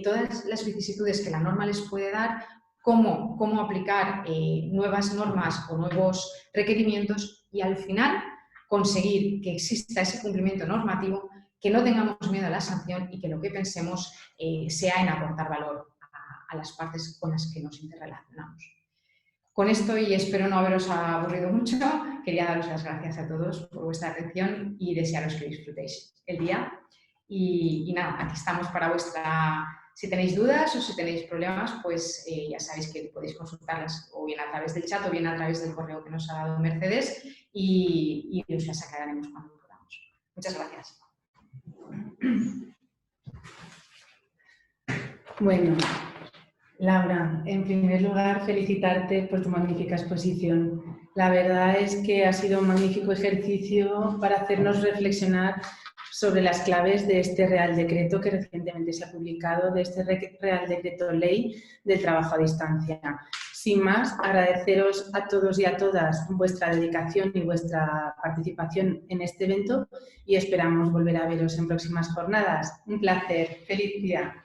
todas las vicisitudes que la norma les puede dar, cómo aplicar nuevas normas o nuevos requerimientos y al final conseguir que exista ese cumplimiento normativo, que no tengamos miedo a la sanción y que lo que pensemos sea en aportar valor a las partes con las que nos interrelacionamos. Con esto, y espero no haberos aburrido mucho, quería daros las gracias a todos por vuestra atención y desearos que disfrutéis el día. Y nada, aquí estamos para vuestra... Si tenéis dudas o si tenéis problemas, pues ya sabéis que podéis consultarlas o bien a través del chat o bien a través del correo que nos ha dado Mercedes y os las aclararemos cuando podamos. Muchas gracias. Bueno, Laura, en primer lugar, felicitarte por tu magnífica exposición. La verdad es que ha sido un magnífico ejercicio para hacernos reflexionar sobre las claves de este Real Decreto que recientemente se ha publicado, de este Real Decreto Ley del trabajo a distancia. Sin más, agradeceros a todos y a todas vuestra dedicación y vuestra participación en este evento y esperamos volver a veros en próximas jornadas. Un placer. Feliz día.